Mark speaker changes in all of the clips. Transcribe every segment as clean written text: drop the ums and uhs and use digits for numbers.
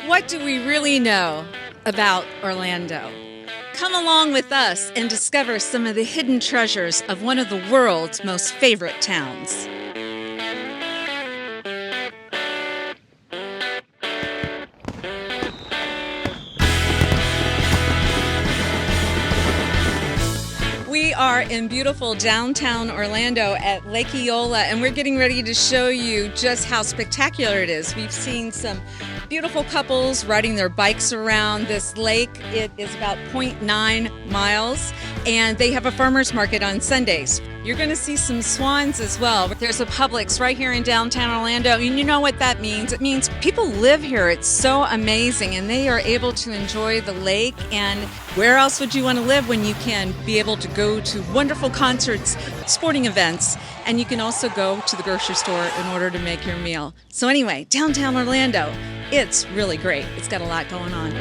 Speaker 1: What do we really know about Orlando? Come along with us and discover some of the hidden treasures of one of the world's most favorite towns. We are in beautiful downtown Orlando at Lake Eola, and we're getting ready to show you just how spectacular it is. We've seen some beautiful couples riding their bikes around this lake. It is about 0.9 miles, and they have a farmer's market on Sundays. You're going to see some swans as well. There's a Publix right here in downtown Orlando, and you know what that means. It means people live here. It's so amazing, and they are able to enjoy the lake. And where else would you want to live when you can be able to go to wonderful concerts, sporting events, and you can also go to the grocery store in order to make your meal. So anyway, downtown Orlando, it's really great. It's got a lot going on.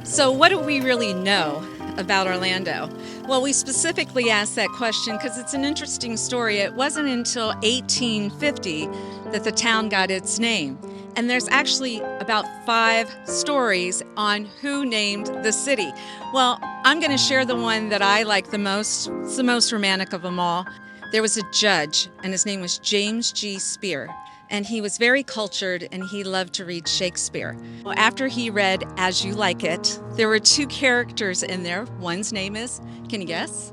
Speaker 1: So what do we really know about Orlando? Well, we specifically asked that question because it's an interesting story. It wasn't until 1850 that the town got its name. And there's actually about 5 stories on who named the city. Well, I'm going to share the one that I like the most. It's the most romantic of them all. There was a judge, and his name was James G. Spear. And he was very cultured, and he loved to read Shakespeare. Well, after he read As You Like It, there were 2 characters in there. One's name is, can you guess?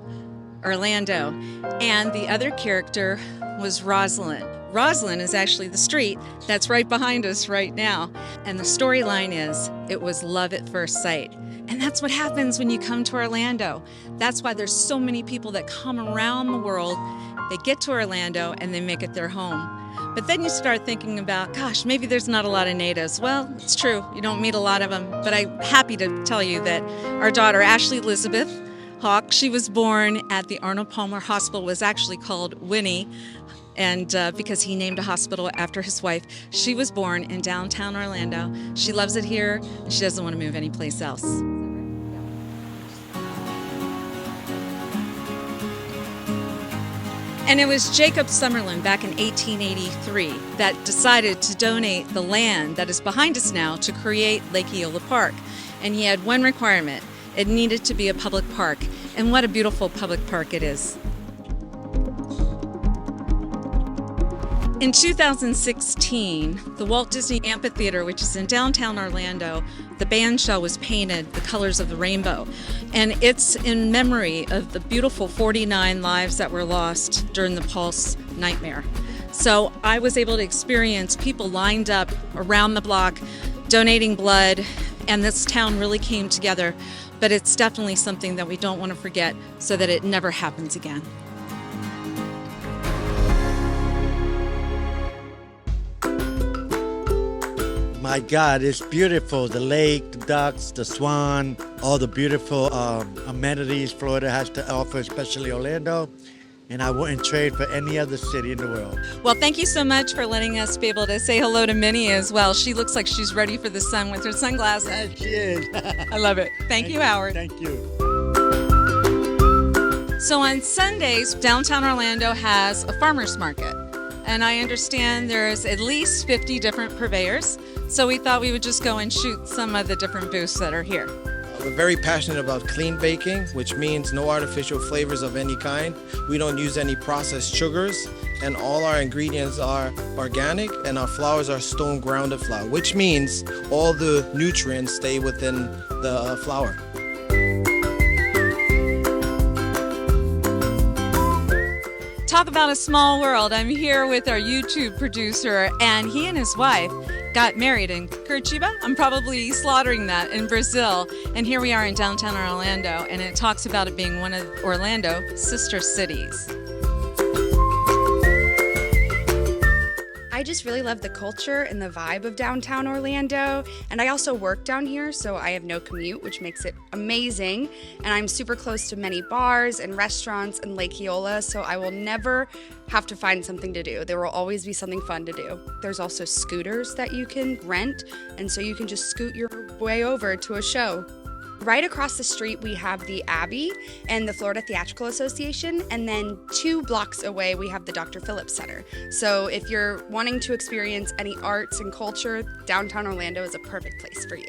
Speaker 1: Orlando. And the other character was Rosalind. Rosalind is actually the street that's right behind us right now. And the storyline is, it was love at first sight. And that's what happens when you come to Orlando. That's why there's so many people that come around the world. They get to Orlando and they make it their home. But then you start thinking about, gosh, maybe there's not a lot of natives. Well, it's true. You don't meet a lot of them. But I'm happy to tell you that our daughter, Ashley Elizabeth Hawk, she was born at the Arnold Palmer Hospital, was actually called Winnie. And because he named a hospital after his wife, she was born in downtown Orlando. She loves it here, and she doesn't want to move anyplace else. And it was Jacob Summerlin back in 1883 that decided to donate the land that is behind us now to create Lake Eola Park. And he had one requirement. It needed to be a public park. And what a beautiful public park it is. In 2016, the Walt Disney Amphitheater, which is in downtown Orlando, the bandshell was painted the colors of the rainbow. And it's in memory of the beautiful 49 lives that were lost during the Pulse nightmare. So I was able to experience people lined up around the block, donating blood, and this town really came together. But it's definitely something that we don't want to forget so that it never happens again.
Speaker 2: My God, it's beautiful. The lake, the ducks, the swan, all the beautiful amenities Florida has to offer, especially Orlando. And I wouldn't trade for any other city in the world. Well,
Speaker 1: thank you so much for letting us be able to say hello to Minnie as well. She looks like she's ready for the sun with her sunglasses.
Speaker 2: Yeah, she is.
Speaker 1: I love it. Thank you, Howard.
Speaker 2: Thank you.
Speaker 1: So on Sundays, downtown Orlando has a farmer's market. And I understand there's at least 50 different purveyors. So we thought we would just go and shoot some of the different booths that are here.
Speaker 3: We're very passionate about clean baking, which means no artificial flavors of any kind. We don't use any processed sugars, and all our ingredients are organic, and our flours are stone grounded flour, which means all the nutrients stay within the flour.
Speaker 1: Talk about a small world. I'm here with our YouTube producer, and he and his wife got married in Curitiba. I'm probably slaughtering that, in Brazil. And here we are in downtown Orlando, and it talks about it being one of Orlando's sister cities.
Speaker 4: I just really love the culture and the vibe of downtown Orlando, and I also work down here, so I have no commute, which makes it amazing, and I'm super close to many bars and restaurants in Lake Eola, so I will never have to find something to do. There will always be something fun to do. There's also scooters that you can rent, and so you can just scoot your way over to a show. Right across the street, we have the Abbey and the Florida Theatrical Association, and then 2 blocks away, we have the Dr. Phillips Center. So if you're wanting to experience any arts and culture, downtown Orlando is a perfect place for you.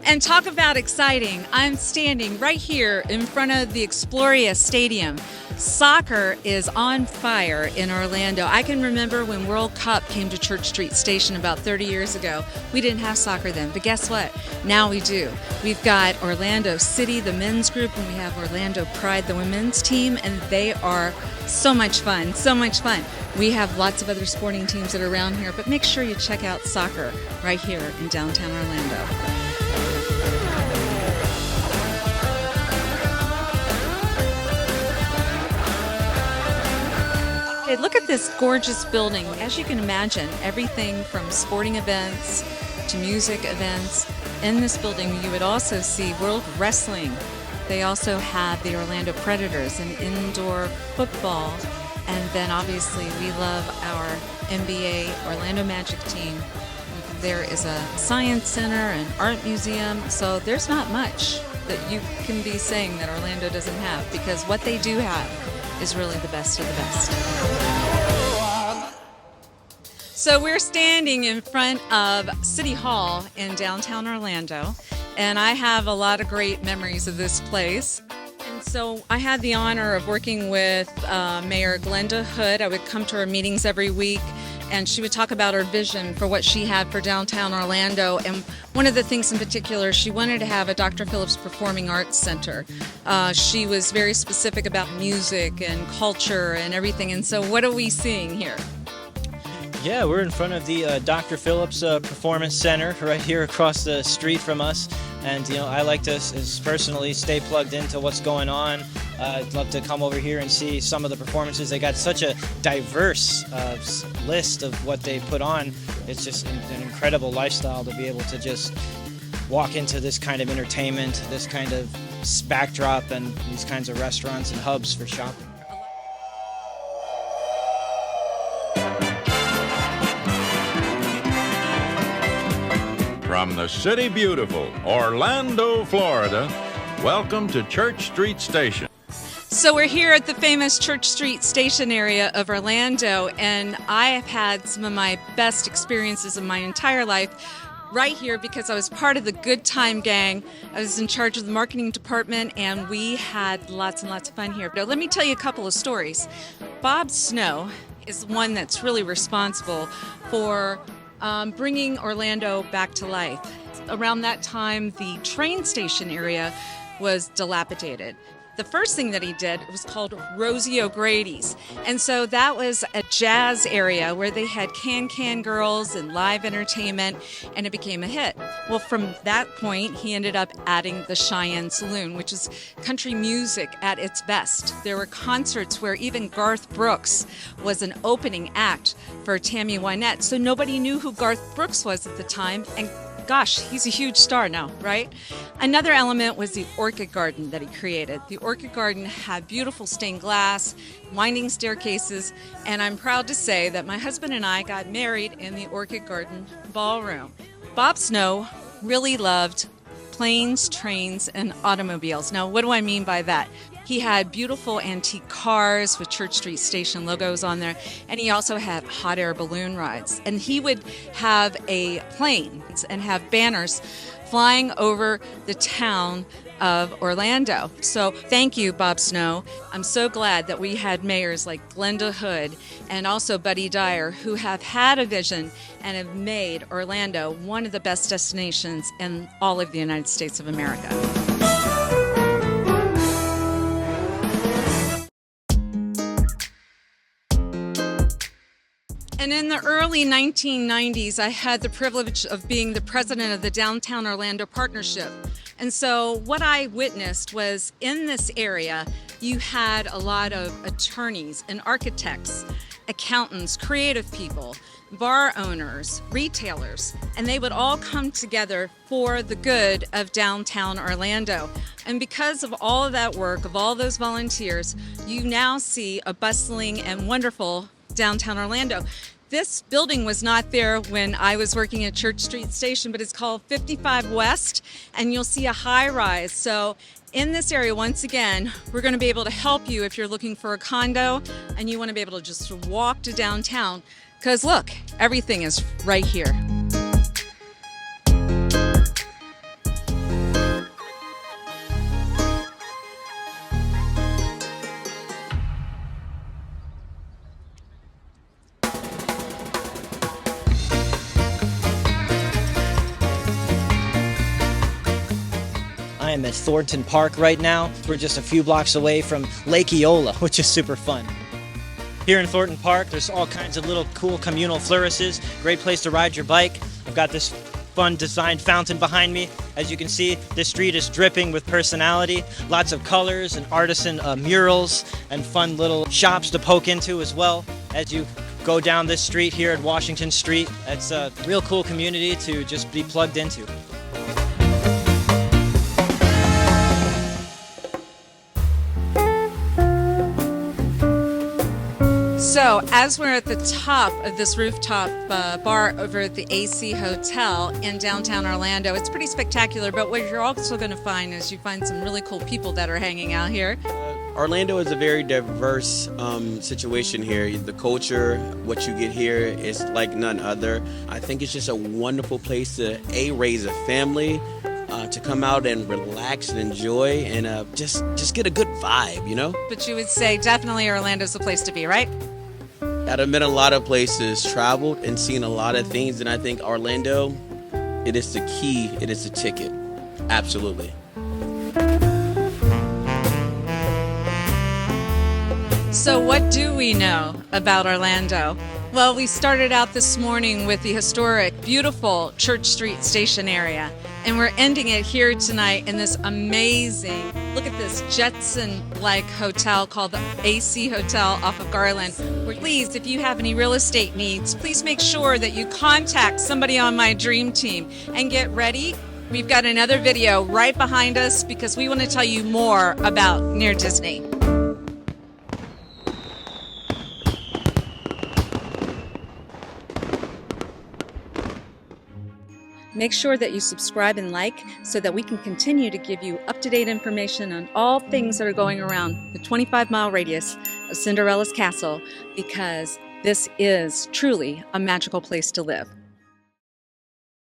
Speaker 1: And talk about exciting. I'm standing right here in front of the Exploria Stadium. Soccer is on fire in Orlando. I can remember when World Cup came to Church Street Station about 30 years ago. We didn't have soccer then, but guess what? Now we do. We've got Orlando City, the men's group, and we have Orlando Pride, the women's team, and they are so much fun, so much fun. We have lots of other sporting teams that are around here, but make sure you check out soccer right here in downtown Orlando. Hey, look at this gorgeous building. As you can imagine, everything from sporting events to music events. In this building, you would also see World Wrestling. They also have the Orlando Predators, an indoor football. And then obviously we love our NBA Orlando Magic team. There is a science center, an art museum. So there's not much that you can be saying that Orlando doesn't have, because what they do have is really the best of the best. So we're standing in front of City Hall in downtown Orlando, and I have a lot of great memories of this place. And so I had the honor of working with Mayor Glenda Hood. I would come to her meetings every week, and she would talk about her vision for what she had for downtown Orlando. And one of the things in particular, she wanted to have a Dr. Phillips Performing Arts Center. She was very specific about music and culture and everything. And so what are we seeing here?
Speaker 5: Yeah, we're in front of the Dr. Phillips Performance Center right here across the street from us. And, you know, I like to personally stay plugged into what's going on. I'd love to come over here and see some of the performances. They got such a diverse list of what they put on. It's just an incredible lifestyle to be able to just walk into this kind of entertainment, this kind of backdrop, and these kinds of restaurants and hubs for shopping.
Speaker 6: From the city beautiful, Orlando, Florida, welcome to Church Street Station.
Speaker 1: So we're here at the famous Church Street Station area of Orlando, and I have had some of my best experiences of my entire life right here because I was part of the Good Time Gang. I was in charge of the marketing department, and we had lots and lots of fun here. But let me tell you a couple of stories. Bob Snow is one that's really responsible for bringing Orlando back to life. Around that time, the train station area was dilapidated. The first thing that he did was called Rosie O'Grady's. And so that was a jazz area where they had can girls and live entertainment, and it became a hit. Well, from that point, he ended up adding the Cheyenne Saloon, which is country music at its best. There were concerts where even Garth Brooks was an opening act for Tammy Wynette. So nobody knew who Garth Brooks was at the time, and gosh, he's a huge star now, right? Another element was the orchid garden that he created. The orchid garden had beautiful stained glass, winding staircases, and I'm proud to say that my husband and I got married in the orchid garden ballroom. Bob Snow really loved planes, trains, and automobiles. Now, what do I mean by that? He had beautiful antique cars with Church Street Station logos on there, and he also had hot air balloon rides. And he would have a plane and have banners flying over the town of Orlando. So thank you, Bob Snow. I'm so glad that we had mayors like Glenda Hood and also Buddy Dyer, who have had a vision and have made Orlando one of the best destinations in all of the United States of America. And in the early 1990s, I had the privilege of being the president of the Downtown Orlando Partnership. And so what I witnessed was in this area, you had a lot of attorneys and architects, accountants, creative people, bar owners, retailers, and they would all come together for the good of downtown Orlando. And because of all of that work, of all those volunteers, you now see a bustling and wonderful downtown Orlando. This building was not there when I was working at Church Street Station, but it's called 55 West, and you'll see a high rise. So in this area, once again, we're going to be able to help you if you're looking for a condo and you want to be able to just walk to downtown, because look, everything is right here.
Speaker 5: I am at Thornton Park right now. We're just a few blocks away from Lake Eola, which is super fun. Here in Thornton Park, there's all kinds of little cool communal flourishes. Great place to ride your bike. I've got this fun designed fountain behind me. As you can see, this street is dripping with personality. Lots of colors and artisan murals and fun little shops to poke into as well. As you go down this street here at Washington Street, it's a real cool community to just be plugged into.
Speaker 1: So as we're at the top of this rooftop bar over at the AC Hotel in downtown Orlando, it's pretty spectacular, but what you're also going to find is you find some really cool people that are hanging out here.
Speaker 7: Orlando is a very diverse situation here. The culture, what you get here is like none other. I think it's just a wonderful place to raise a family, to come out and relax and enjoy, and just get a good vibe, you know?
Speaker 1: But you would say definitely Orlando's the place to be, right?
Speaker 7: I've been a lot of places, traveled and seen a lot of things, and I think Orlando, it is the key, it is the ticket. Absolutely.
Speaker 1: So what do we know about Orlando? Well, we started out this morning with the historic, beautiful Church Street Station area, and we're ending it here tonight in this amazing, look at this Jetson-like hotel called the AC Hotel off of Garland. Please, if you have any real estate needs, please make sure that you contact somebody on my dream team and get ready. We've got another video right behind us because we want to tell you more about Near Disney. Make sure that you subscribe and like so that we can continue to give you up-to-date information on all things that are going around the 25-mile radius of Cinderella's castle, because this is truly a magical place to live.